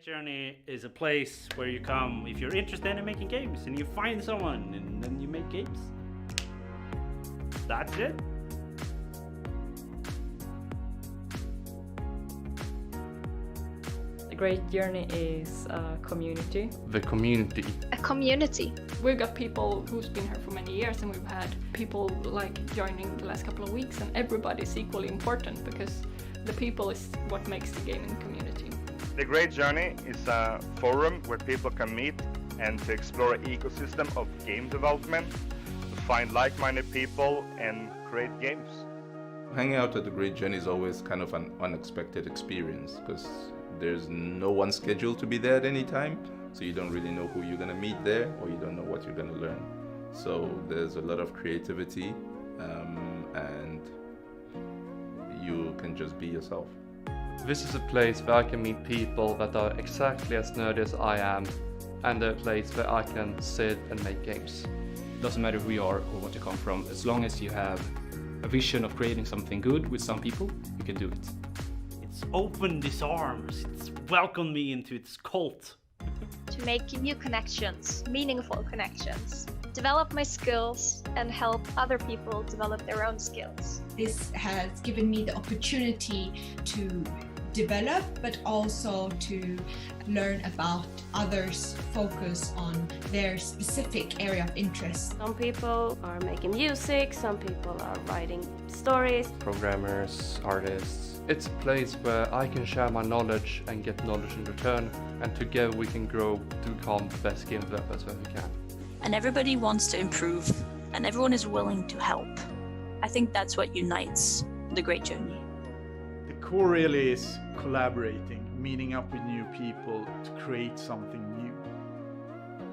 Journey is a place where you come if you're interested in making games and you find someone and then you make games. That's it. The Great Journey is a community. The community. A community. We've got people who's been here for many years, and we've had people like joining the last couple of weeks, and everybody's equally important because the people is what makes the gaming community. The Great Journey is a forum where people can meet and to explore an ecosystem of game development, to find like-minded people and create games. Hanging out at the Great Journey is always kind of an unexpected experience because there's no one scheduled to be there at any time, so you don't really know who you're gonna meet there or you don't know what you're gonna learn. So there's a lot of creativity and you can just be yourself. This is a place where I can meet people that are exactly as nerdy as I am, and a place where I can sit and make games. Doesn't matter who you are or what you come from, as long as you have a vision of creating something good with some people, you can do it. It's opened its arms, it's welcomed me into its cult. To make new connections, meaningful connections, develop my skills and help other people develop their own skills. This has given me the opportunity to develop, but also to learn about others' focus on their specific area of interest. Some people are making music, some people are writing stories. Programmers, artists. It's a place where I can share my knowledge and get knowledge in return, and together we can grow to become the best game developers that we can. And everybody wants to improve, and everyone is willing to help. I think that's what unites the Great Journey. The core really is collaborating, meeting up with new people to create something new.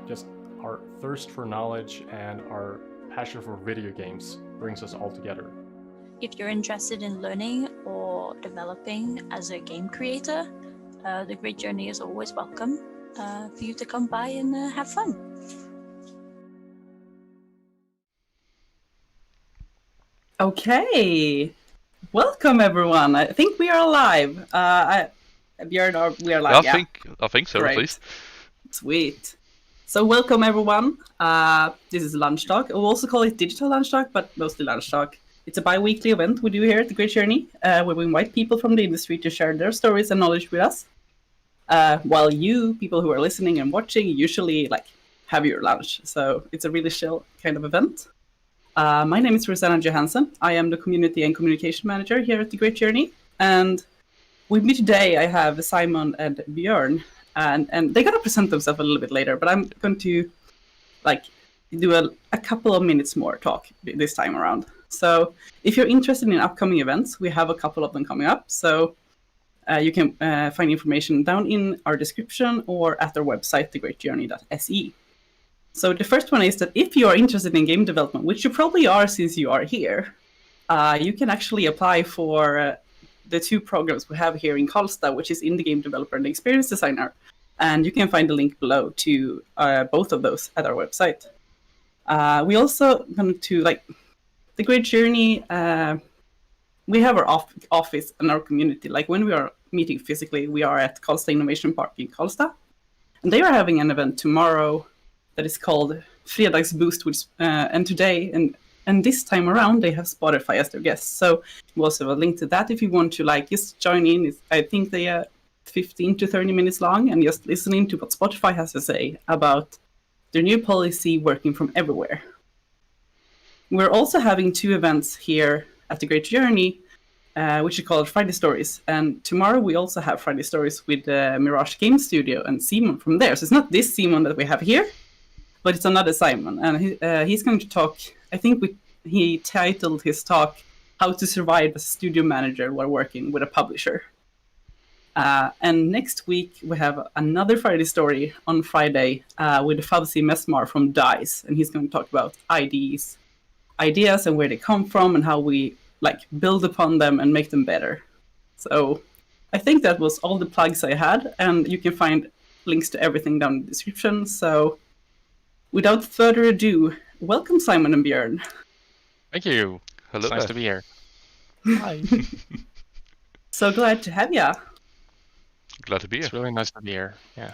Just our thirst for knowledge and our passion for video games brings us all together. If you're interested in learning or developing as a game creator, the Great Journey is always welcome for you to come by and have fun. Okay, welcome everyone. I think we are live. Björn, we are live. I think so, Great. At least. Sweet. So welcome everyone. This is Lunch Talk. We'll also call it Digital Lunch Talk, but mostly Lunch Talk. It's a bi-weekly event we do here at the Great Journey, where we invite people from the industry to share their stories and knowledge with us. While you, people who are listening and watching, usually have your lunch. So it's a really chill kind of event. My name is Rosanna Johansson. I am the Community and Communication Manager here at the Great Journey. And with me today, I have Simon and Björn. And they're going to present themselves a little bit later, but I'm going to do a couple of minutes more talk this time around. So if you're interested in upcoming events, we have a couple of them coming up. So you can find information down in our description or at our website, thegreatjourney.se. So the first one is that if you are interested in game development, which you probably are since you are here, you can actually apply for the two programs we have here in Karlstad, which is Indie Game Developer and Experience Designer. And you can find the link below to both of those at our website. We also wanted to, the Great Journey, we have our office and our community. Like when we are meeting physically, we are at Karlstad Innovation Park in Karlstad. And they are having an event tomorrow that is called Fredagsboost, and today and this time around they have Spotify as their guest. So we also have a link to that if you want to just join in. I think they are 15 to 30 minutes long and just listening to what Spotify has to say about their new policy working from everywhere. We're also having two events here at the Great Journey, which is called Friday Stories. And tomorrow we also have Friday Stories with Mirage Game Studio and Simon from there. So it's not this Simon that we have here, but it's another Simon. And he's going to talk, I think he titled his talk, How to Survive as a Studio Manager While Working with a Publisher. And next week we have another Friday Story on Friday with Fabsi Mesmar from DICE. And he's going to talk about ideas and where they come from and how we build upon them and make them better. So I think that was all the plugs I had, and you can find links to everything down in the description. So without further ado, welcome Simon and Björn. Thank you. Hello. It's nice to be here. Hi. So glad to have you. Glad to be here. It's really nice to be here. Yeah.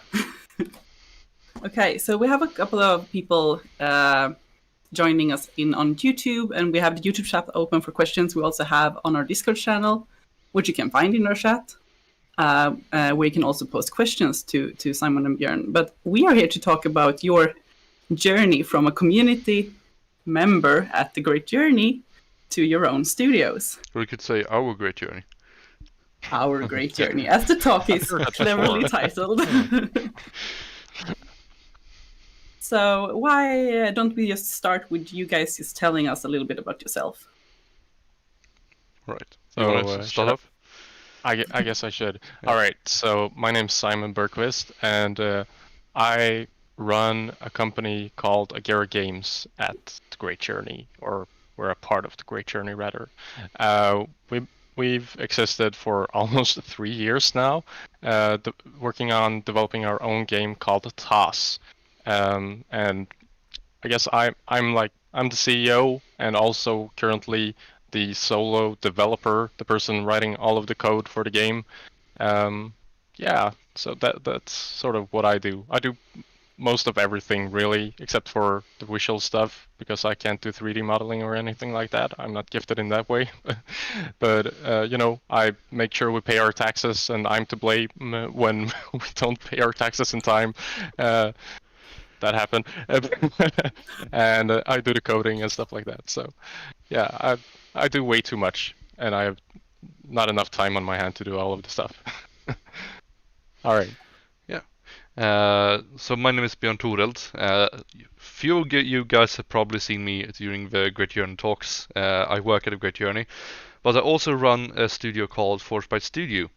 Okay, so we have a couple of people joining us on YouTube, and we have the YouTube chat open for questions. We also have on our Discord channel, which you can find in our chat, where you can also post questions to Simon and Björn. But we are here to talk about your journey from a community member at The Great Journey to your own studios. Or you could say our great journey. Our Great Journey, as the talk is cleverly titled. So why don't we just start with you guys just telling us a little bit about yourself? Right. So, You want to start off? I guess I should. All right. So my name's Simon Bergqvist, and I run a company called Agera Games at The Great Journey, or we're a part of The Great Journey, rather. We've existed for almost 3 years now, working on developing our own game called TAS. And I guess I'm the CEO and also currently the solo developer, the person writing all of the code for the game. Yeah, so that's sort of what I do. I do most of everything really, except for the visual stuff, because I can't do 3D modeling or anything like that. I'm not gifted in that way. But I make sure we pay our taxes, and I'm to blame when we don't pay our taxes in time. That happened. And I do the coding and stuff like that. So yeah, I do way too much, and I have not enough time on my hand to do all of the stuff. All right. So my name is Björn Toreld. Few of you guys have probably seen me during the Great Journey talks. I work at a Great Journey, but I also run a studio called Forgebyte Studio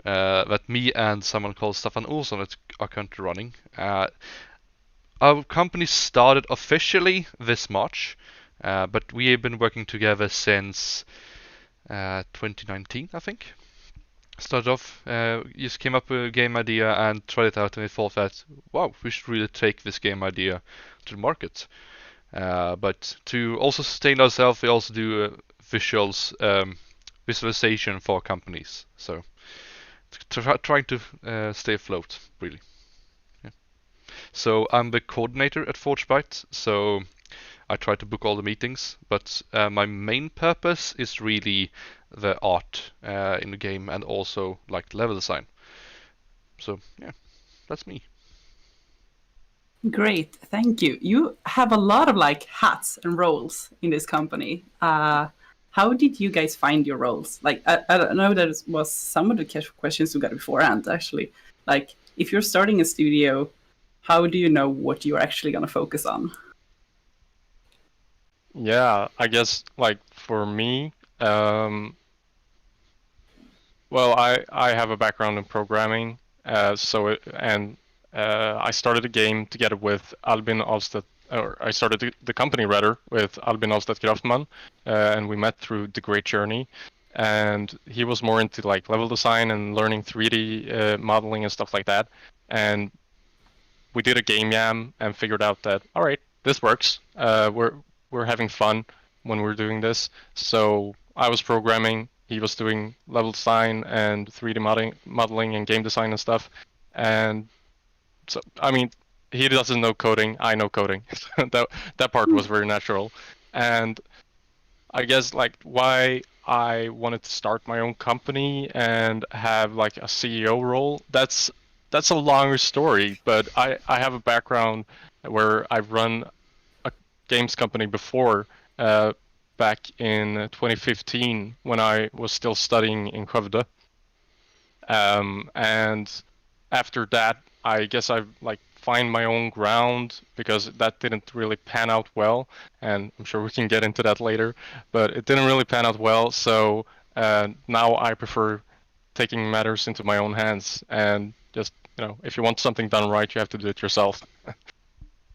that me and someone called Staffan Olsson are currently running. Our company started officially this March, but we have been working together since 2019, I think. Started off, just came up with a game idea and tried it out, and we thought that, wow, we should really take this game idea to the market. But to also sustain ourselves, we also do visualization for companies. So trying to stay afloat, really. Yeah. So I'm the coordinator at Forgebyte, so I try to book all the meetings, but my main purpose is really the art in the game and also like level design. So yeah, that's me. Great, thank you. You have a lot of hats and roles in this company. How did you guys find your roles? I don't know, that was some of the questions we got beforehand, actually. If you're starting a studio, how do you know what you're actually going to focus on? Yeah, I guess for me, well, I have a background in programming, I started a game together with Albin Alstedt, or I started the company rather with Albin Alstedt Grafman, and we met through The Great Journey, and he was more into level design and learning 3D modeling and stuff like that, and we did a game jam and figured out that, all right, this works. We're having fun when we're doing this. So I was programming, he was doing level design and 3D modeling and game design and stuff. And so, I mean, he doesn't know coding, I know coding. that part was very natural. And I guess why I wanted to start my own company and have a CEO role, that's a longer story, but I have a background where I've run a games company before, back in 2015 when I was still studying in Skövde. And after that, I guess I've find my own ground, because that didn't really pan out well, and I'm sure we can get into that later, but it didn't really pan out well, so now I prefer taking matters into my own hands and just, if you want something done right, you have to do it yourself.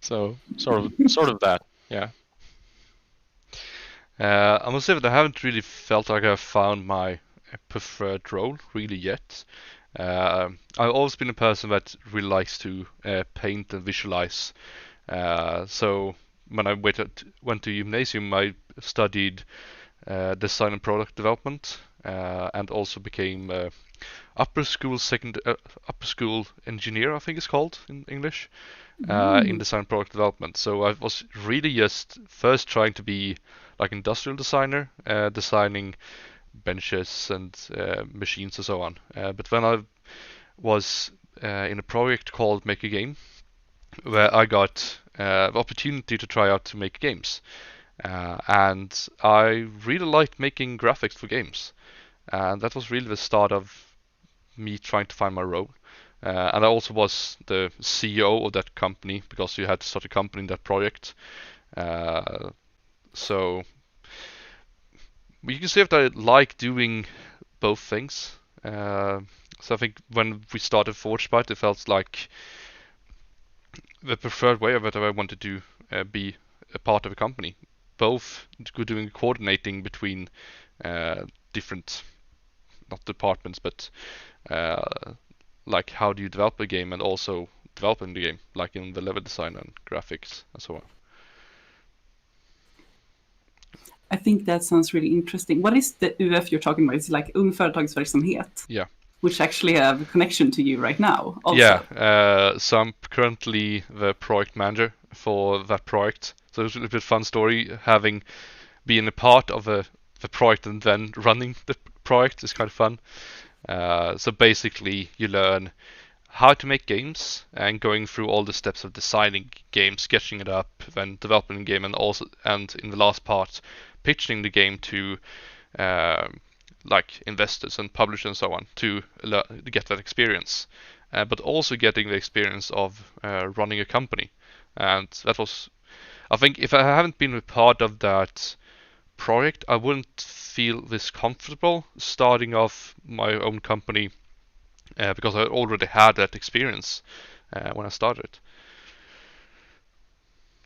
So sort of that, yeah. I must say that I haven't really felt like I've found my preferred role really yet. I've always been a person that really likes to paint and visualize. So when I went to gymnasium, I studied design and product development, and also became a upper school engineer, I think it's called in English, in design product development. So I was really just first trying to be like industrial designer, designing benches and machines and so on. But when I was in a project called Make a Game, where I got the opportunity to try out to make games. And I really liked making graphics for games. And that was really the start of me trying to find my role. And I also was the CEO of that company, because you had to start a company in that project. So you can say that I like doing both things. So I think when we started Forgebyte, it felt like the preferred way of it. I wanted to be a part of a company, both doing coordinating between different, not departments, but like how do you develop a game, and also developing the game, like in the level design and graphics and so on. I think that sounds really interesting. What is the UF you're talking about? It's like Ung Företagsverksamhet. Yeah. Which actually have a connection to you right now also. Yeah, so I'm currently the project manager for that project. So it's a little bit fun story, having been a part of the project and then running the project is kind of fun. So basically you learn how to make games and going through all the steps of designing games, sketching it up, then developing the game, and in the last part pitching the game to like investors and publishers and so on to get that experience, but also getting the experience of running a company. And that was, I think, if I haven't been a part of that project, I wouldn't feel this comfortable starting off my own company, because I already had that experience when I started.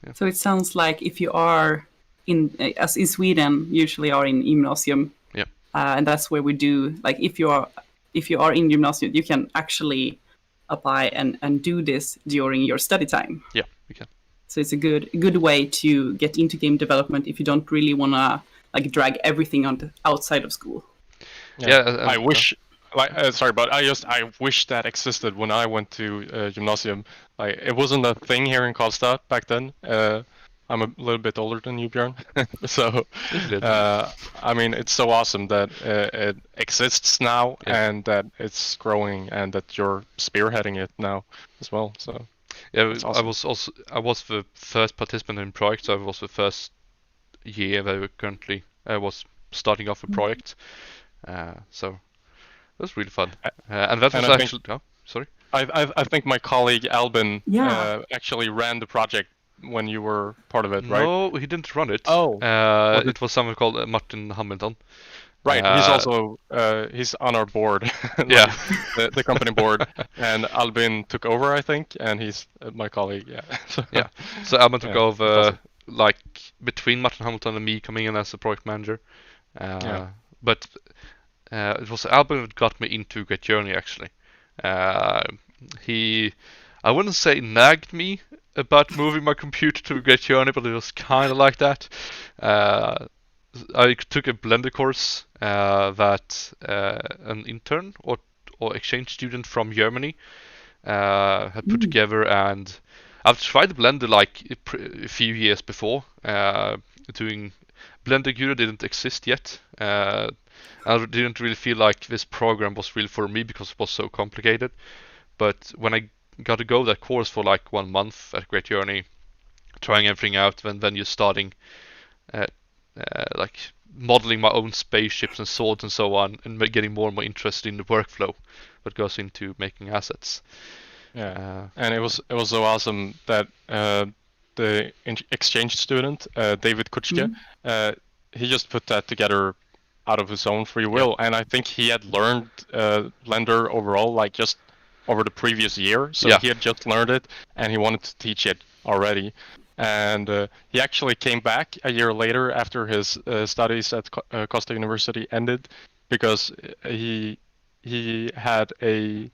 Yeah. So it sounds like if you are as in Sweden, usually are in gymnasium. Yeah. And that's where we do, like if you are in gymnasium, you can actually apply and do this during your study time. Yeah, we can. So it's a good way to get into game development if you don't really want to like drag everything on outside of school. Yeah, I wish. Sorry, but I wish that existed when I went to gymnasium. Like, it wasn't a thing here in Karlstad back then. I'm a little bit older than you, Björn. So, I mean, it's so awesome that it exists now, and that it's growing, and that you're spearheading it now as well. So, yeah, awesome. I was the first participant in project. So I was the first year that we currently was starting off a project. So it was really fun, and that was actually. Sorry. I think my colleague Albin actually ran the project when you were part of it, right? No, he didn't run it. Oh. It was someone called Martin Hamilton. Right, he's also he's on our board. Yeah. the company board, and Albin took over, I think, and he's my colleague. Yeah. Yeah. So Albin took over, like between Martin Hamilton and me coming in as a project manager. But it was Albin that got me into Great Journey, actually. I wouldn't say nagged me about moving my computer to Great Journey, but it was kind of like that. I took a Blender course that an intern or exchange student from Germany had put together, and I've tried Blender like a few years before. Doing Blender Guru didn't exist yet. I didn't really feel like this program was really for me because it was so complicated. But when I got to go that course for like 1 month at Great Journey, trying everything out, then you're starting like modeling my own spaceships and swords and so on, and getting more and more interested in the workflow that goes into making assets. Yeah, and it was so awesome that the exchange student David Kutschke, he just put that together out of his own free will, and I think he had learned Blender overall, like just over the previous year. So he had just learned it, and he wanted to teach it already. And he actually came back a year later after his studies at Karlstad University ended, because he had a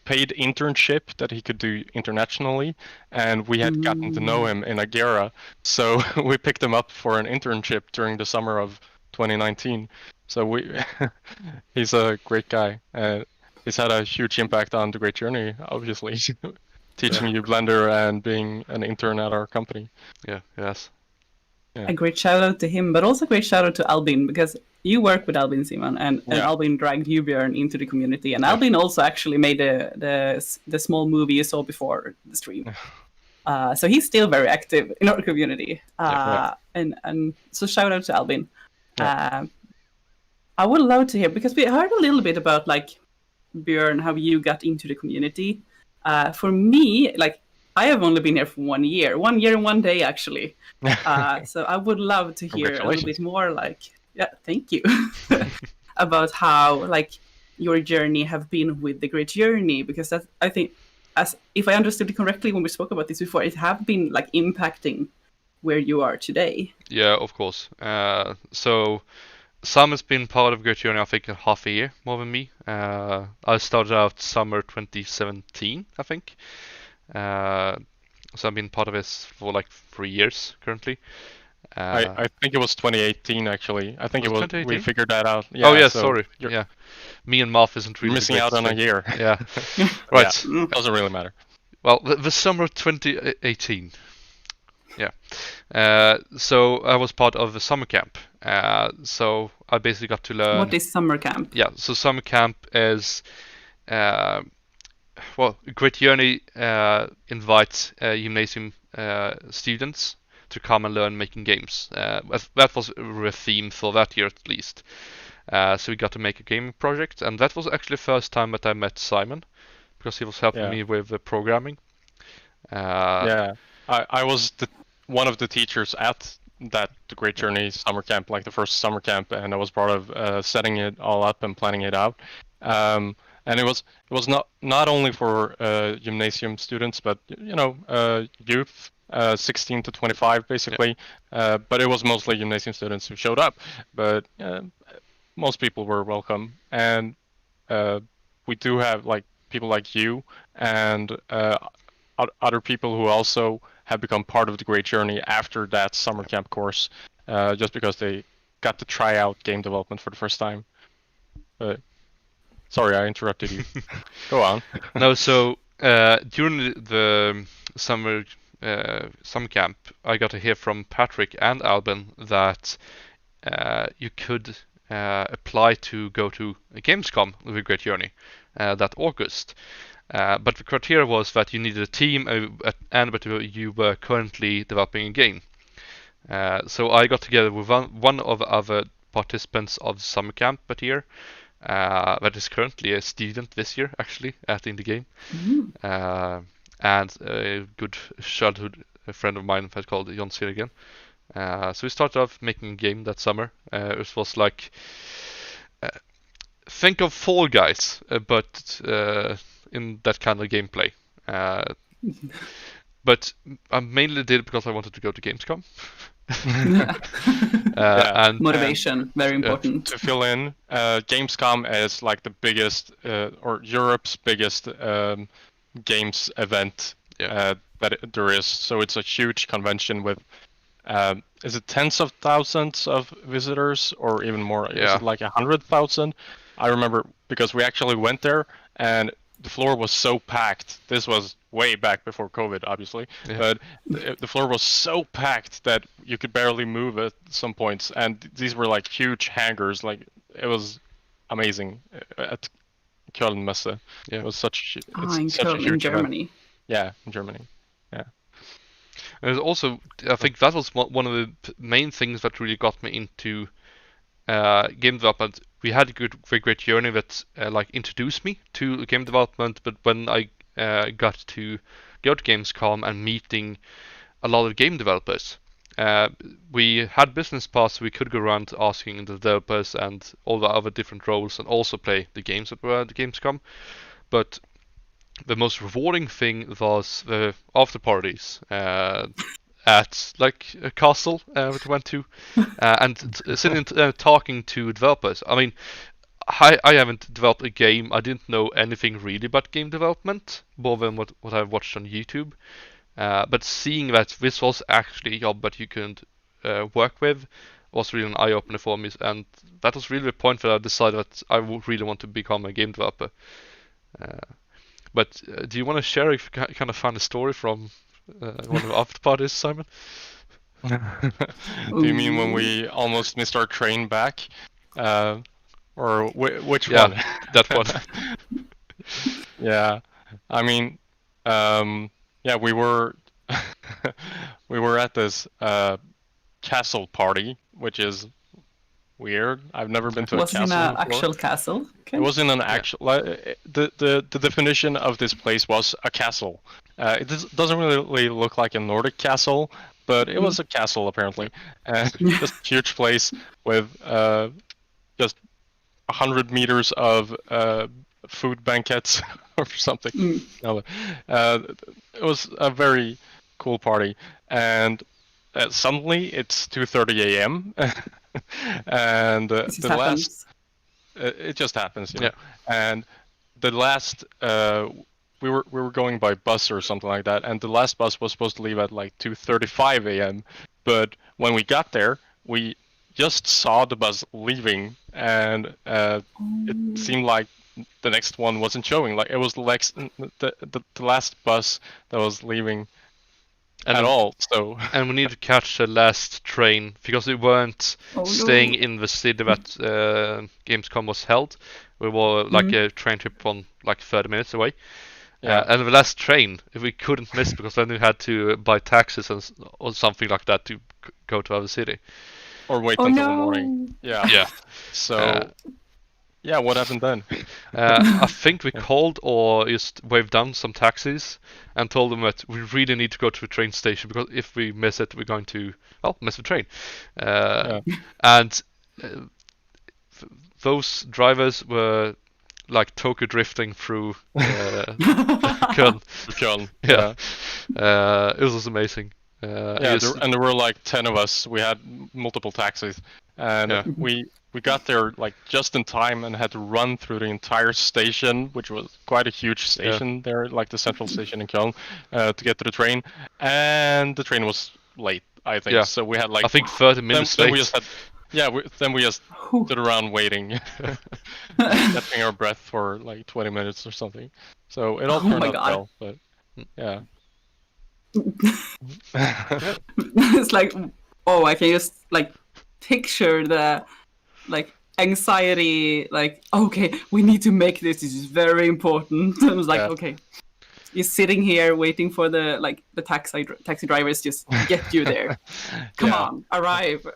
paid internship that he could do internationally, and we had gotten to know him in Agera, so we picked him up for an internship during the summer of 2019. So he's a great guy. He's had a huge impact on the Great Journey, obviously, teaching you Blender and being an intern at our company. Yeah, yes. Yeah. A great shout out to him, but also a great shout out to Albin, because you work with Albin, Simon, and Albin dragged you, Björn, into the community. And Albin also actually made the small movie you saw before the stream. So he's still very active in our community. And so shout out to Albin. I would love to hear, because we heard a little bit about, like, Björn, how you got into the community. For me, like, I have only been here for 1 year. 1 year and 1 day, actually. So I would love to hear a little bit more, like, thank you, about how, like, your journey have been with the Great Journey, because that, I think, as if I understood it correctly when we spoke about this before, it have been, like, impacting where you are today. Yeah, of course. So Sam has been part of Great Journey, I think, half a year more than me. I started out summer 2017, I think. So I've been part of this for like 3 years currently. I think it was 2018 actually. I think was we 2018? figured that out. Yeah, oh yeah, so sorry. Yeah, me and Math isn't really missing out on a year. Yeah, right. Yeah, doesn't really matter. Well, the summer of 2018. Yeah. So I was part of the summer camp. So I basically got to learn. What is summer camp? Yeah, so summer camp is, well, Great Journey invites gymnasium students to come and learn making games. That was a theme for that year at least. So we got to make a gaming project, and that was actually the first time that I met Simon, because he was helping me with the programming. I was one of the teachers at the Great Journey summer camp, like the first summer camp, and I was part of setting it all up and planning it out. And it was not only for gymnasium students, but youth, 16 to 25 basically. But it was mostly gymnasium students who showed up. But most people were welcome, and we do have like people like you and other people who also have become part of the Great Journey after that summer camp course, just because they got to try out game development for the first time. But sorry, I interrupted you. Go on. No, so during the summer camp, I got to hear from Patrick and Albin that you could apply to go to Gamescom with a Great Journey that August. But the criteria was that you needed a team and that you were currently developing a game. So I got together with one of the other participants of the summer camp that year, that is currently a student this year, actually, at Indie Game. And a good childhood friend of mine that's called Jon Sirgen. So we started off making a game that summer. It was like, think of Fall Guys, but in that kind of gameplay. But I mainly did it because I wanted to go to Gamescom. And motivation, very important. To fill in, Gamescom is like the biggest, or Europe's biggest games event that there is. So it's a huge convention with, is it tens of thousands of visitors or even more? Is it like 100,000? I remember because we actually went there and the floor was so packed. This was way back before COVID, obviously, but the floor was so packed that you could barely move at some points. And these were like huge hangars. Like it was amazing at Köln Messe. Yeah, it was such a huge in Germany. Event. Yeah, in Germany. Yeah. And also, I think that was one of the main things that really got me into game development. We had a great journey that like introduced me to game development, but when I got to go to Gamescom and meeting a lot of game developers, we had business pass, so we could go around asking the developers and all the other different roles and also play the games that were at the Gamescom. But the most rewarding thing was the after parties at like a castle which we went to, and sitting talking to developers. I mean, I haven't developed a game. I didn't know anything really about game development more than what I watched on YouTube. But seeing that this was actually a job that you could work with, was really an eye opener for me, and that was really the point where I decided that I would really want to become a game developer. But do you want to share if you kind of find a story from one of the after parties, Simon? Do you mean when we almost missed our train back? Or which yeah, one? That one. Yeah, I mean, yeah, we were we were at this castle party, which is weird. I've never been to a castle Was it in an before. actual castle? Okay. It wasn't an actual. The definition of this place was a castle. It doesn't really look like a Nordic castle, but it was a castle apparently, and just a huge place with just 100 meters of food banquets or something. No, it was a very cool party, and suddenly it's 2:30 a.m. and the last. It just happens, you know? And the last, we were going by bus or something like that, and the last bus was supposed to leave at like 2:35 a.m. But when we got there, we just saw the bus leaving, and it seemed like the next one wasn't showing. Like it was the last bus that was leaving at all. So and we need to catch the last train because we weren't staying in the city that Gamescom was held. We were like a train trip on like 30 minutes away. And the last train we couldn't miss because then we had to buy taxis or something like that to go to our city. Or wait until the morning. Yeah. So yeah, what happened then? I think we called or just waved down some taxis and told them that we really need to go to the train station because if we miss it, we're going to miss the train. And those drivers were like Tokyo drifting through Köln. Yeah. It was amazing. And there were like 10 of us. We had multiple taxis, and we got there like just in time and had to run through the entire station, which was quite a huge station there, like the central station in Köln, to get to the train. And the train was late, I think. Yeah. So we had like I think 30 minutes late. We just had, then we just stood around waiting, catching our breath for like 20 minutes or something. So it all turned out well, but yeah. It's like, I can just like picture the like anxiety, like, okay, we need to make this is very important. I was like, okay, you're sitting here waiting for the taxi drivers just get you there. Come on, arrive.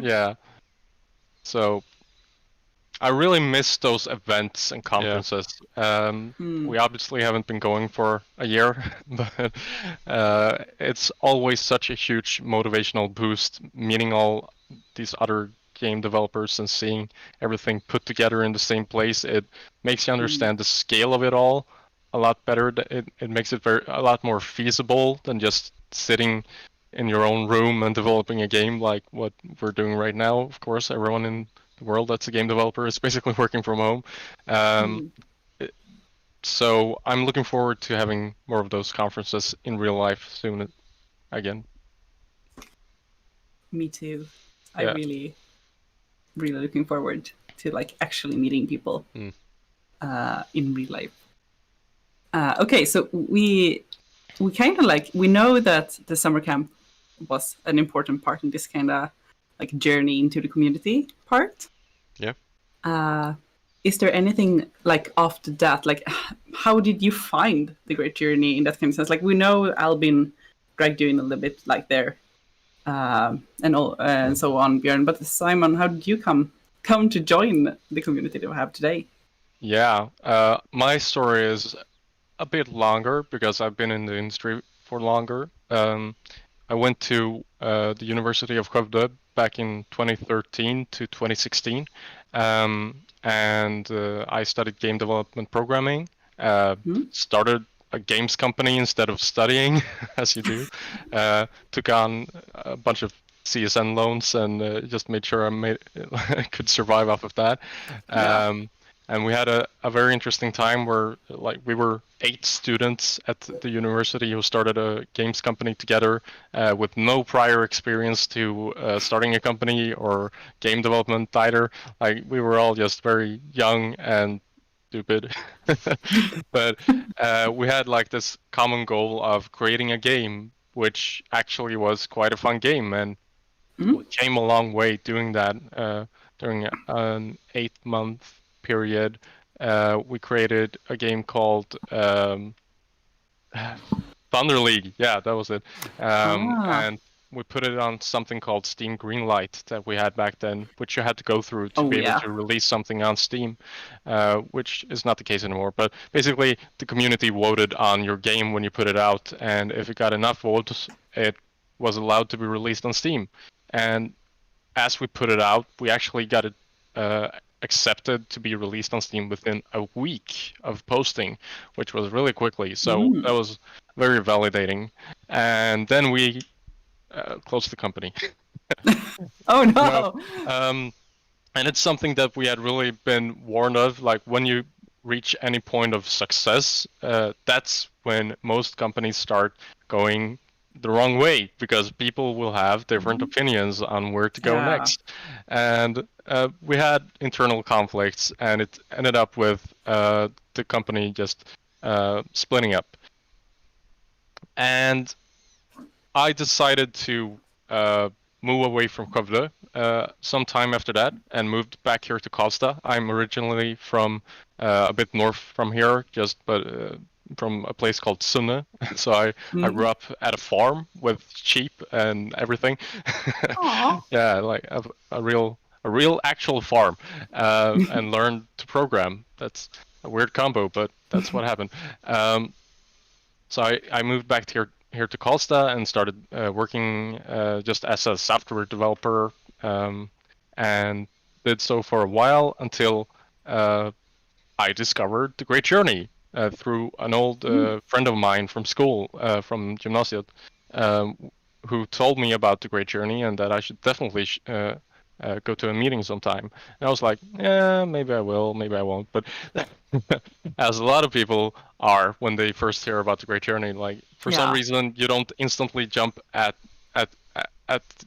Yeah. So I really miss those events and conferences. We obviously haven't been going for a year, but it's always such a huge motivational boost, meeting all these other game developers and seeing everything put together in the same place. It makes you understand the scale of it all a lot better. It makes it a lot more feasible than just sitting in your own room and developing a game like what we're doing right now. Of course, everyone in the world that's a game developer is basically working from home. So I'm looking forward to having more of those conferences in real life soon again. Me too. I'm really looking forward to like actually meeting people in real life. Okay, so we kind of like, we know that the summer camp was an important part in this kind of like journey into the community part. Yeah. Is there anything like after that, like how did you find the Great Journey in that kind of sense? Like we know Albin dragged you in a little bit like there, and so on, Björn. But Simon, how did you come to join the community that we have today? Yeah, my story is a bit longer because I've been in the industry for longer. I went to the University of Skövde back in 2013 to 2016, and I studied game development programming. Started a games company instead of studying, as you do. Took on a bunch of CSN loans and just made sure I could survive off of that. and we had a very interesting time where like we were 8 students at the university who started a games company together with no prior experience to starting a company or game development either. Like we were all just very young and stupid, but we had like this common goal of creating a game, which actually was quite a fun game, and we came a long way doing that. During an 8-month period, we created a game called Thunder League. Yeah, that was it. And we put it on something called Steam Greenlight that we had back then, which you had to go through to be able to release something on Steam, which is not the case anymore. But basically, the community voted on your game when you put it out, and if it got enough votes, it was allowed to be released on Steam. And as we put it out, we actually got it accepted to be released on Steam within a week of posting, which was really quickly. So that was very validating. And then we closed the company. Oh no! And it's something that we had really been warned of. Like when you reach any point of success, that's when most companies start going the wrong way, because people will have different opinions on where to go next. And we had internal conflicts, and it ended up with the company just splitting up. And I decided to move away from Skövde sometime after that and moved back here to Karlstad. I'm originally from a bit north from here, from a place called Sunne. So I grew up at a farm with sheep and everything. Yeah, like a real actual farm, and learned to program. That's a weird combo, but that's what happened. So I moved back here to Karlstad and started working just as a software developer, and did so for a while until I discovered The Great Journey through an old friend of mine from school, from gymnasiet, who told me about The Great Journey and that I should definitely go to a meeting sometime. And I was like, yeah, maybe I will, maybe I won't. But as a lot of people are when they first hear about The Great Journey, like for some reason you don't instantly jump at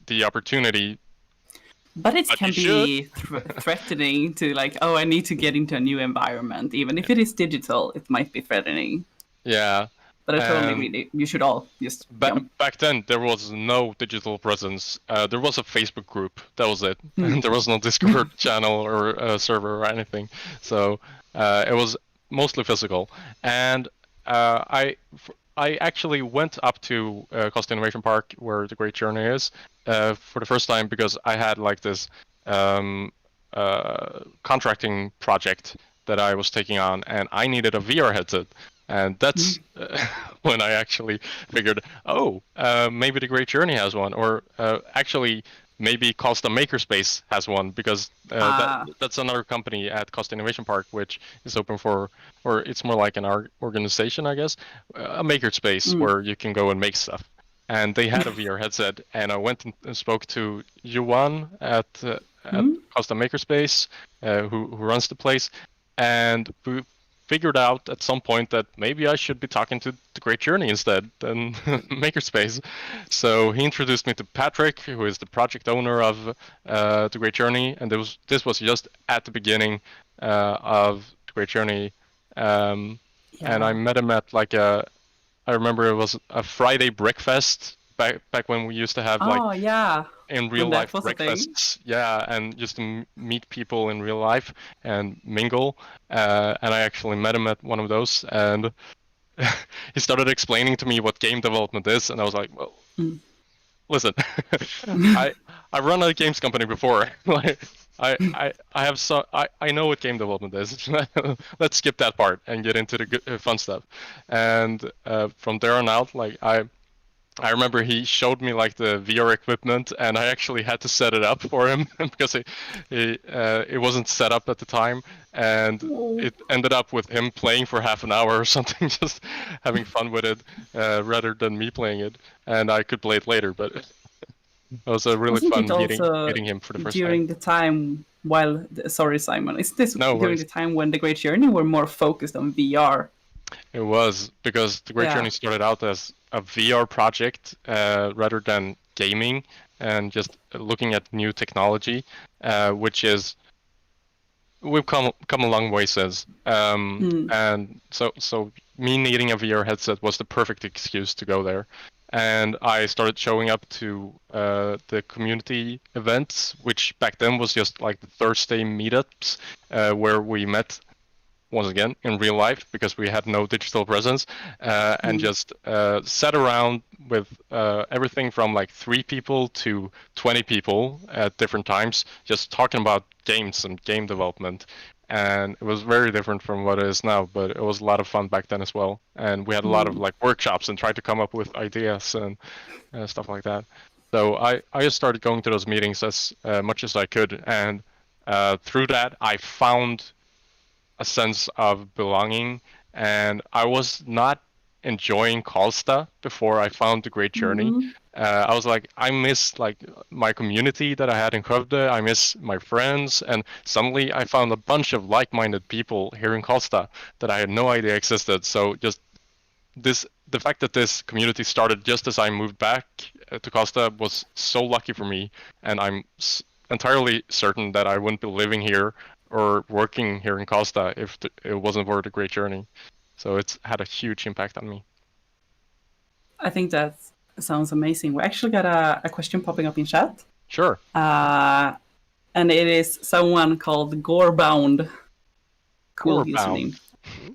the opportunity. But it can be threatening to like, oh, I need to get into a new environment. Even if it is digital, it might be threatening. Yeah. But I totally agree. You should all just back then there was no digital presence. There was a Facebook group. That was it. There was no Discord channel or server or anything. So it was mostly physical. And I actually went up to Karlstad Innovation Park, where The Great Journey is, for the first time, because I had like this contracting project that I was taking on, and I needed a VR headset. And that's when I actually figured, maybe The Great Journey has one, or actually maybe Karlstad Makerspace has one, because that's another company at Karlstad Innovation Park, which is open for, or it's more like an organization, I guess, a makerspace where you can go and make stuff. And they had a VR headset, and I went and spoke to Johan at Karlstad Makerspace, who runs the place, and we figured out at some point that maybe I should be talking to The Great Journey instead than Makerspace. So he introduced me to Patrick, who is the project owner of The Great Journey, and this was just at the beginning of The Great Journey, and I met him at like I remember it was a Friday breakfast back when we used to have in real life breakfasts, and just to meet people in real life and mingle. And I actually met him at one of those, and he started explaining to me what game development is, and I was like, well, listen, I run a games company before. Like I know what game development is. Let's skip that part and get into the good, fun stuff. And from there on out, like I remember he showed me like the VR equipment, and I actually had to set it up for him because it wasn't set up at the time, and it ended up with him playing for half an hour or something, just having fun with it, rather than me playing it. And I could play it later, but It was a really Wasn't fun it also meeting him for the first during time. the time while sorry Simon, is this No during worries. the time when the Great Journey were more focused on VR? It was because the Great Yeah. Journey started out as a VR project rather than gaming, and just looking at new technology, which is we've come a long way since. And so me needing a VR headset was the perfect excuse to go there. And I started showing up to the community events, which back then was just like the Thursday meetups, where we met once again in real life because we had no digital presence, and just sat around with everything from like 3 people to 20 people at different times, just talking about games and game development. And it was very different from what it is now, but it was a lot of fun back then as well. And we had a lot of like workshops and tried to come up with ideas and stuff like that. So I just started going to those meetings as much as I could, and through that I found a sense of belonging, and I was not enjoying Karlstad before I found the Great Journey. I was like, I miss like my community that I had in Skövde, I miss my friends, and suddenly I found a bunch of like-minded people here in Karlstad that I had no idea existed. So just the fact that this community started just as I moved back to Karlstad was so lucky for me, and I'm entirely certain that I wouldn't be living here or working here in Karlstad if it wasn't for the Great Journey. So it's had a huge impact on me. I think that sounds amazing. We actually got a question popping up in chat. Sure. And it is someone called Gorebound. Cool Gorebound. username.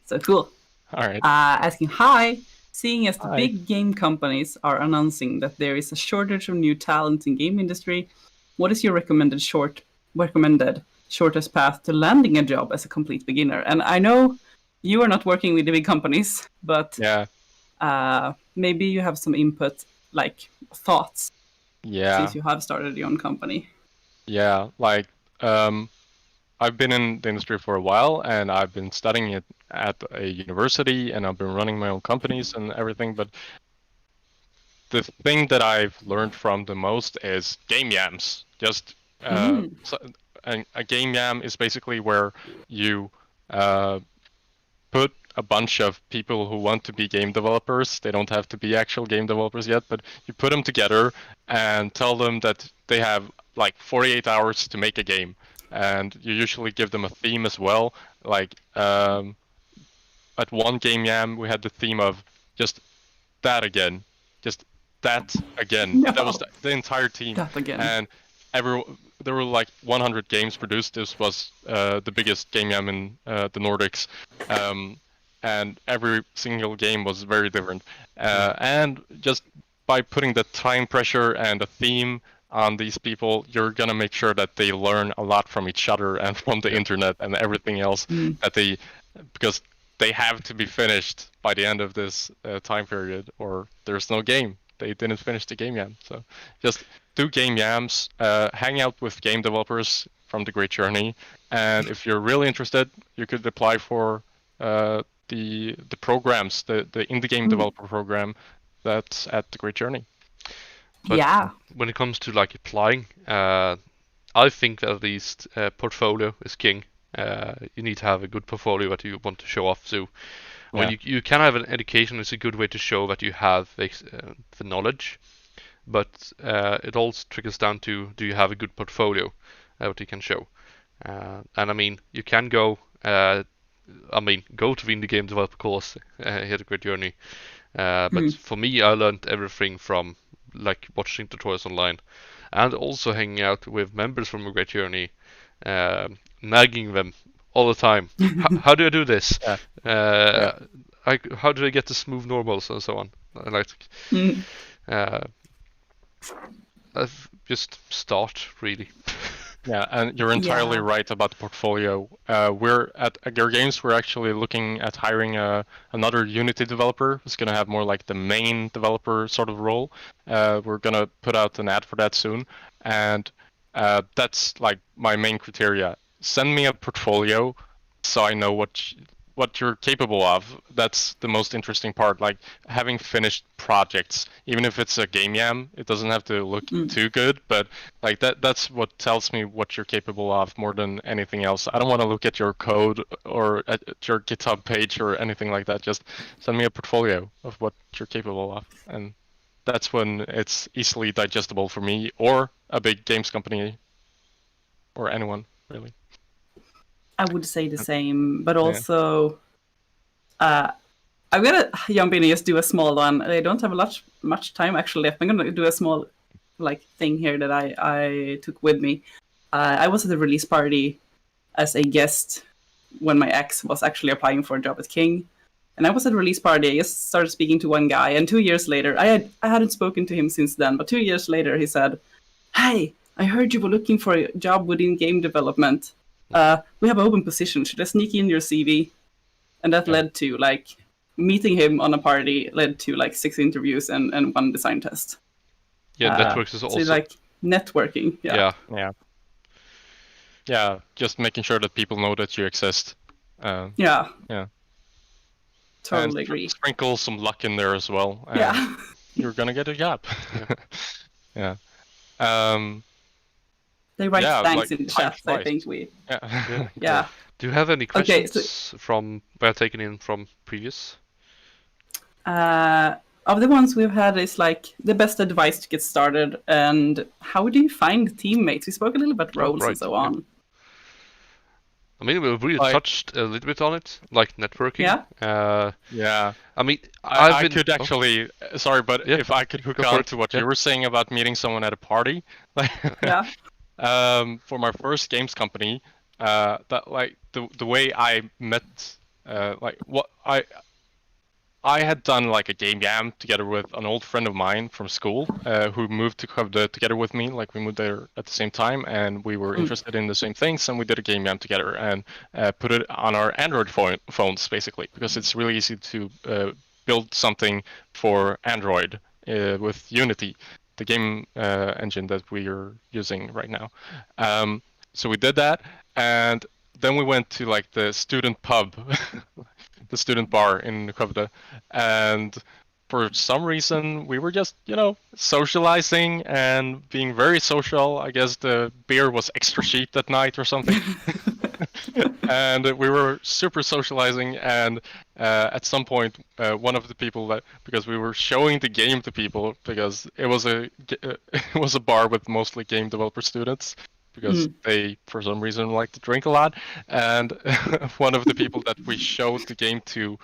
So cool. All right. Asking, hi. Seeing as the Hi. big game companies are announcing that there is a shortage of new talent in game industry, what is your recommended shortest path to landing a job as a complete beginner? And I know you are not working with the big companies, but maybe you have some input, like thoughts, since you have started your own company. Yeah, like I've been in the industry for a while, and I've been studying it at a university, and I've been running my own companies and everything. But the thing that I've learned from the most is game yams. Just a game yam is basically where you put a bunch of people who want to be game developers. They don't have to be actual game developers yet, but you put them together and tell them that they have like 48 hours to make a game. And you usually give them a theme as well. Like at one game jam, we had the theme of just that again. Just that again. No. That was the entire team. That again. And there were like 100 games produced. This was the biggest game jam in the Nordics. And every single game was very different. And just by putting the time pressure and the theme on these people, you're gonna make sure that they learn a lot from each other and from the internet and everything else because they have to be finished by the end of this time period, or there's no game. They didn't finish the game jam. So just do game jams, hang out with game developers from the Great Journey, and if you're really interested, you could apply for the programs, the indie game developer program that's at the Great Journey. But when it comes to like applying, I think that at least portfolio is king. You need to have a good portfolio that you want to show off. So when you can have an education, it's a good way to show that you have the knowledge. But it also trickles down to, do you have a good portfolio that you can show? And I mean, you can go to the indie game developer course here at the Great Journey. But for me, I learned everything from like watching tutorials online, and also hanging out with members from a Great Journey, nagging them all the time. How do I do this? How do I get the smooth normals and so on? I like just start really. Yeah, and you're entirely right about the portfolio. We're at Agera Games. We're actually looking at hiring another Unity developer who's going to have more like the main developer sort of role. We're going to put out an ad for that soon, and that's like my main criteria. Send me a portfolio so I know what what you're capable of. That's the most interesting part. Like having finished projects, even if it's a game jam, it doesn't have to look too good, but like that's what tells me what you're capable of more than anything else. I don't want to look at your code or at your GitHub page or anything like that. Just send me a portfolio of what you're capable of, and that's when it's easily digestible for me or a big games company or anyone really. I would say the same, but also I'm gonna jump in and just do a small one. I don't have much time actually left. I'm gonna do a small thing here that I took with me. I was at the release party as a guest when my ex was actually applying for a job at King, and I was at a release party. I just started speaking to one guy, and 2 years later, I hadn't spoken to him since then. But 2 years later, he said, "Hey, I heard you were looking for a job within game development. We have an open position. Should I sneak in your CV?" And that led to meeting him on a party, led to 6 interviews and 1 design test. Yeah, networks is also so networking. Yeah, just making sure that people know that you exist. Yeah. And Totally agree. Sprinkle some luck in there as well. Yeah. You're gonna get a job. Yeah. They write thanks in the chat. I think we. Yeah. Do you have any questions from taken in from previous? Of the ones we've had is the best advice to get started, and how do you find teammates? We spoke a little about roles and so on. I mean, we really touched a little bit on it, like networking. Yeah. I mean, I could actually, sorry, but if I could hook on to what you were saying about meeting someone at a party, for my first games company, that the way I met, I had done a game jam together with an old friend of mine from school who moved to Skövde together with me. We moved there at the same time, and we were interested in the same things, and we did a game jam together and put it on our Android phones, basically, because it's really easy to build something for Android with Unity, the game engine that we are using right now. So we did that, and then we went to the student pub, the student bar in Skövde, and for some reason we were just socializing and being very social. I guess the beer was extra cheap that night or something. And we were super socializing, and at some point one of the people because we were showing the game to people, because it was a bar with mostly game developer students, because they, for some reason, like to drink a lot. And one of the people that we showed the game to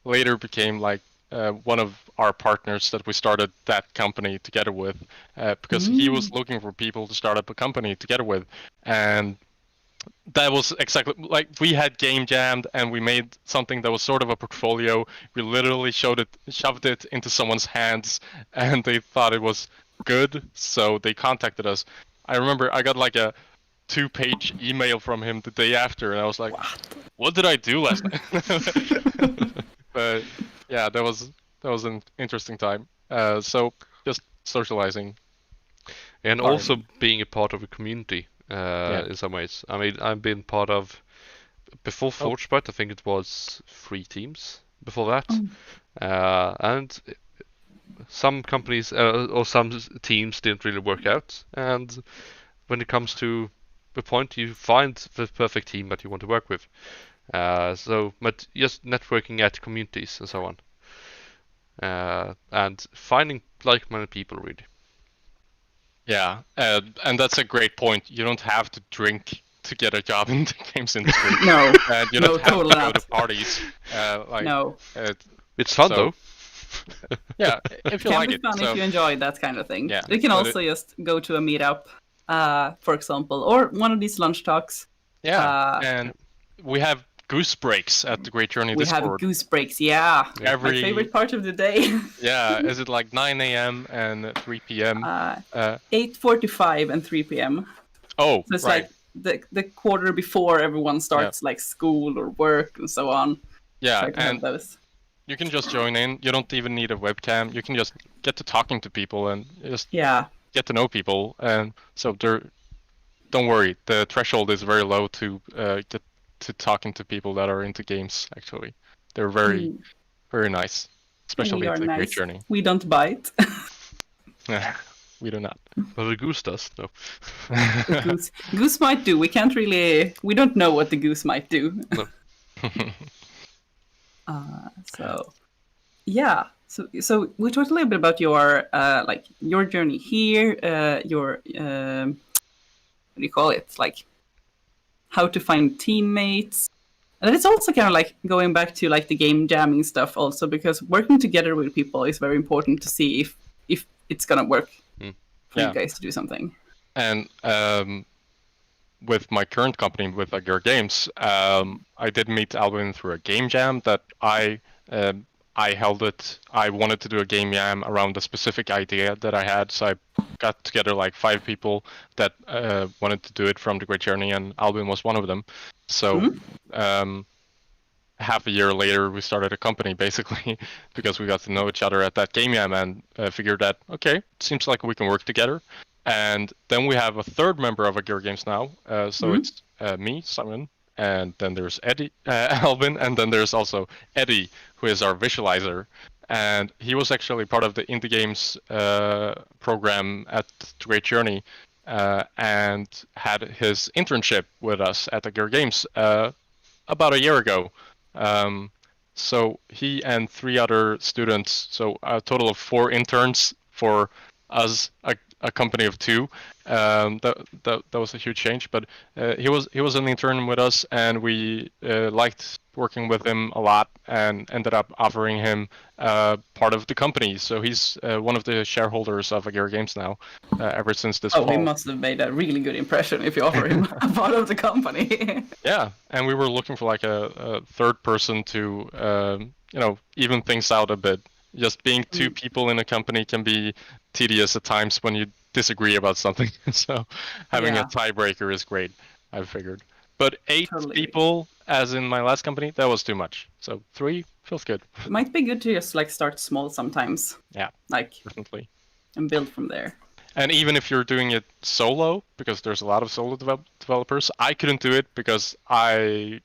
later became one of our partners that we started that company together with, because he was looking for people to start up a company together with. And that was exactly we had game jammed, and we made something that was sort of a portfolio. We literally shoved it into someone's hands, and they thought it was good, so they contacted us. I remember I got a 2-page email from him the day after, and I was like, "What did I do last night?" But yeah, that was an interesting time. So just socializing, and also being a part of a community in some ways. I mean, I've been part of before Forgebyte. I think it was 3 teams before that, and some companies or some teams didn't really work out, and when it comes to the point, you find the perfect team that you want to work with. But just networking at communities and so on, and finding like-minded people, really. Yeah, and that's a great point. You don't have to drink to get a job in the games industry. No, you don't have to go to parties. No, it's fun though. Yeah, if you like it. It can be fun if you enjoy that kind of thing. Yeah, you can also just go to a meetup, for example, or one of these lunch talks. Yeah, and we have goose breaks at the Great Journey Discord. We have goose breaks, my favorite part of the day. Yeah, is it 9 a.m. and 3 p.m.? 8:45 and 3 p.m. Oh, so it's right. The quarter before everyone starts school or work and so on. Yeah, so and you can just join in. You don't even need a webcam. You can just get to talking to people and just get to know people. And so don't worry, the threshold is very low to get to talking to people that are into games. Actually, they're very very nice, especially we are the Great nice. Journey. We don't bite. We do not. But the goose does, no. The goose might do. We can't really. We don't know what the goose might do. No. So, yeah. So we talked a little bit about your like your journey here. Your what do you call it? Like how to find teammates. And it's also kind of like going back to like the game jamming stuff also, because working together with people is very important to see if it's gonna work for you guys to do something. And with my current company, with Agera Games, I did meet Albin through a game jam that I held it. I wanted to do a game jam around a specific idea that I had, so I got together like 5 people that wanted to do it from the Great Journey, and Albin was one of them. So half a year later, we started a company basically because we got to know each other at that game jam and figured that, okay, it seems like we can work together. And then we have a third member of Agera Games now. So it's me, Simon, and then there's Albin, and then there's also Eddie, who is our visualizer. And he was actually part of the Indie Games program at the Great Journey and had his internship with us at Agera Games about a year ago. So he and 3 other students, so a total of 4 interns for us, a company of 2. That was a huge change, but he was an intern with us, and we liked working with him a lot, and ended up offering him part of the company. So he's one of the shareholders of Agera Games now, ever since this fall. He must have made a really good impression if you offer him a part of the company. Yeah, and we were looking for like a third person to even things out a bit. Just being 2 people in a company can be tedious at times when you disagree about something. So having a tiebreaker is great, I figured. But 8 people, as in my last company, that was too much. So 3 feels good. It might be good to just like start small sometimes. Yeah, like definitely. And build from there. And even if you're doing it solo, because there's a lot of solo developers, I couldn't do it because I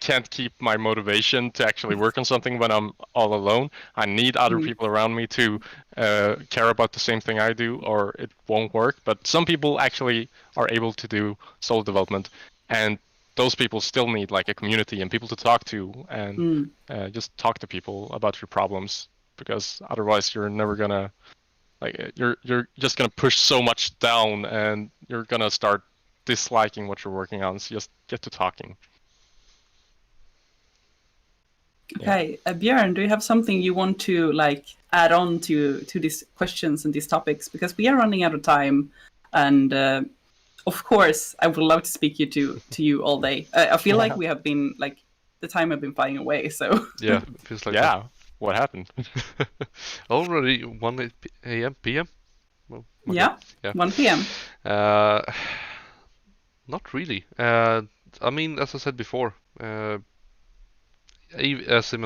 can't keep my motivation to actually work on something when I'm all alone. I need other people around me to care about the same thing I do, or it won't work. But some people actually are able to do solo development, and those people still need like a community and people to talk to, and just talk to people about your problems, because otherwise you're never gonna you're just gonna push so much down, and you're gonna start disliking what you're working on. So just get to talking. Okay, Björn, do you have something you want to like add on to these questions and these topics? Because we are running out of time, and of course, I would love to speak to you all day. I feel like we have been like the time have been flying away. So yeah, it feels like that. What happened? Already 1 p.m. Well, 1 p.m. Not really. I mean, as I said before, as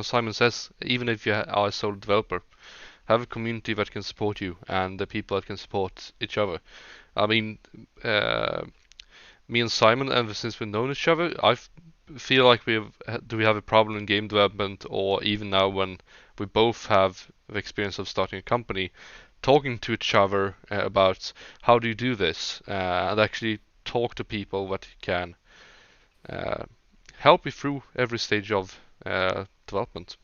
Simon says, even if you are a solo developer, have a community that can support you and the people that can support each other. I mean, me and Simon, ever since we've known each other, I feel like we have a problem in game development, or even now when we both have the experience of starting a company, talking to each other about how do you do this, and actually talk to people that can help you through every stage of development.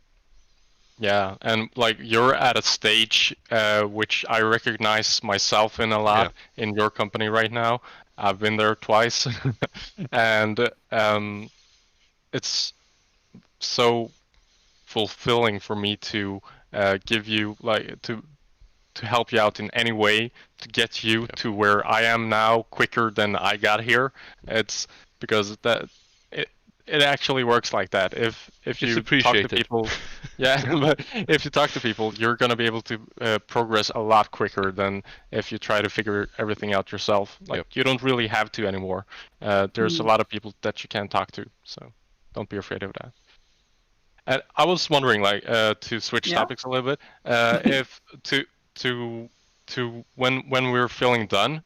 Yeah, and like you're at a stage which I recognize myself in a lot in your company right now. I've been there twice, and it's so fulfilling for me to give you to help you out in any way to get you to where I am now quicker than I got here. It's because it actually works like that. If you talk to people, but if you talk to people, you're gonna be able to progress a lot quicker than if you try to figure everything out yourself. You don't really have to anymore. There's a lot of people that you can talk to, so don't be afraid of that. And I was wondering, to switch topics a little bit, if to to when we're feeling done.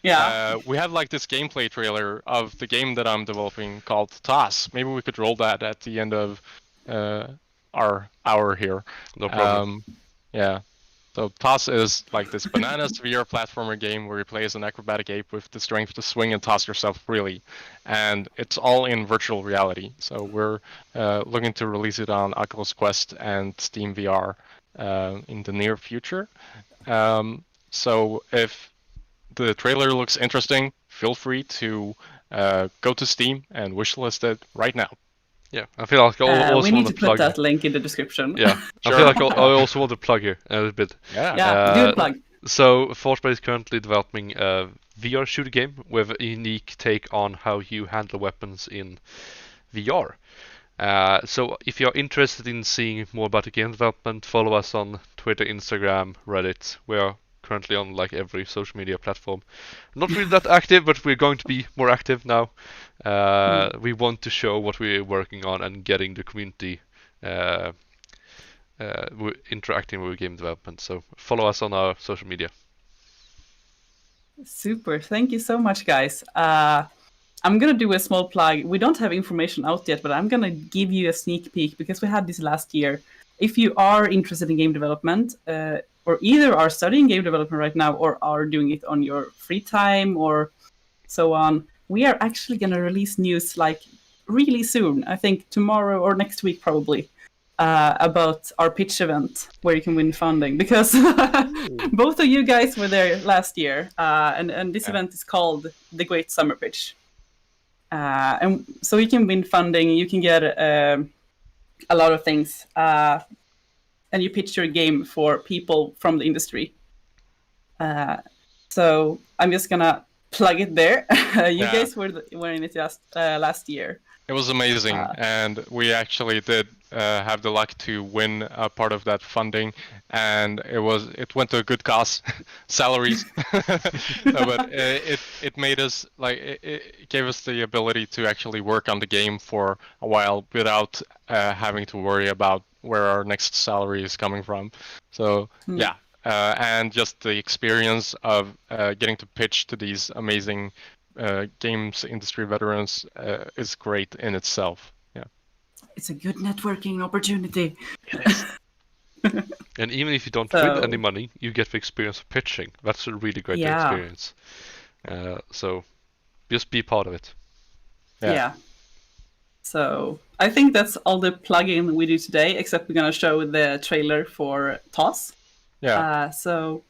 Yeah. We have like this gameplay trailer of the game that I'm developing called Toss. Maybe we could roll that at the end of our hour here. No problem. Yeah. So Toss is like this bananas VR platformer game where you play as an acrobatic ape with the strength to swing and toss yourself freely, and it's all in virtual reality. So we're looking to release it on Oculus Quest and Steam VR in the near future. So if the trailer looks interesting, feel free to go to Steam and wishlist it right now. Yeah, I feel like I also we need want to plug. put that link in the description. Yeah, Sure. I feel like I also want to plug here a little bit. Yeah, do a plug. So Forgebyte is currently developing a VR shooter game with a unique take on how you handle weapons in VR. So if you're interested in seeing more about the game development, follow us on Twitter, Instagram, Reddit. We are currently on like every social media platform. Not really that active, but we're going to be more active now. We want to show what we're working on and getting the community interacting with game development. So follow us on our social media. Super. Thank you so much, guys. I'm going to do a small plug. We don't have information out yet, but I'm going to give you a sneak peek because we had this last year. If you are interested in game development, or either are studying game development right now or are doing it on your free time or so on, we are actually going to release news like really soon. I think tomorrow or next week probably, about our pitch event where you can win funding, because both of you guys were there last year, and this event is called The Great Summer Pitch. And so you can win funding, you can get a lot of things, and you pitch your game for people from the industry. So I'm just gonna plug it there. You guys were in it just last year. It was amazing, and we actually did have the luck to win a part of that funding, and it went to a good cause, salaries. No, but it made us it gave us the ability to actually work on the game for a while without having to worry about where our next salary is coming from. So yeah, and just the experience of getting to pitch to these amazing games industry veterans is great in itself. Yeah, it's a good networking opportunity. And even if you don't win any money, you get the experience of pitching. That's a really great experience. So just be part of it. Yeah. So I think that's all the plugin we do today, except we're gonna show the trailer for Toss. Yeah. So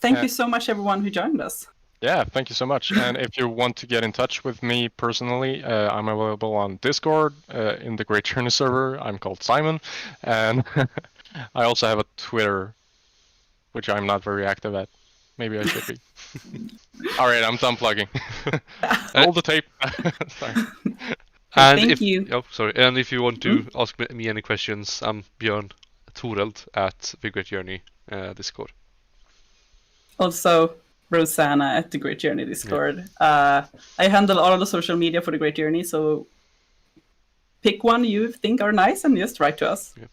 thank you so much, everyone who joined us. Yeah, thank you so much. And if you want to get in touch with me personally, I'm available on Discord, in the Great Journey server. I'm called Simon. And I also have a Twitter, which I'm not very active at. Maybe I should be. All right, I'm done plugging. Roll the tape. Sorry. And thank you. Oh, sorry. And if you want to ask me any questions, I'm Björn Toreld at The Great Journey Discord. Also, Rosanna at The Great Journey Discord. I handle all of the social media for The Great Journey, so pick one you think are nice and just write to us. Yeah.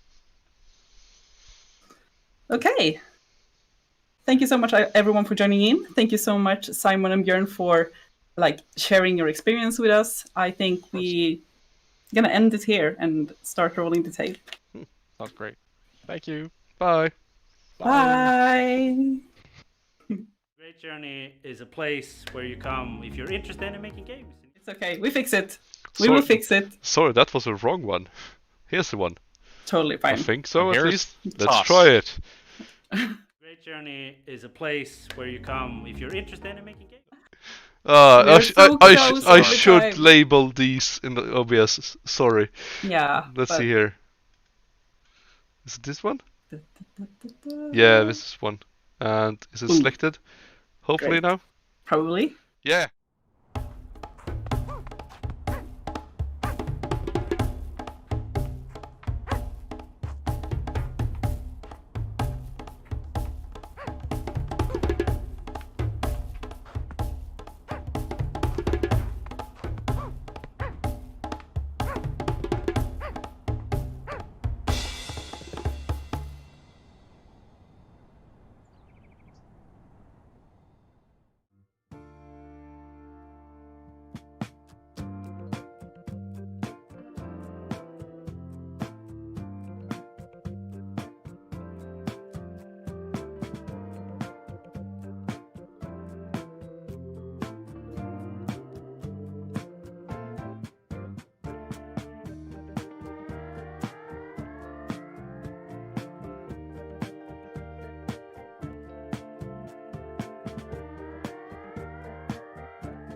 Okay. Thank you so much, everyone, for joining in. Thank you so much, Simon and Björn, for sharing your experience with us. I think we're gonna end it here and start rolling the tape. Sounds great. Thank you. Bye. Bye. Great Journey is a place where you come if you're interested in making games. It's okay. We fix it. We will fix it. Sorry, that was a wrong one. Here's the one. Totally fine. I think so, at least. Let's Toss. try it. Great Journey is a place where you come if you're interested in making games. I should label these in the OBS. Sorry. Yeah. Let's see here. Is it this one? Yeah, this is one. And is it selected? Hopefully now. Probably. Yeah.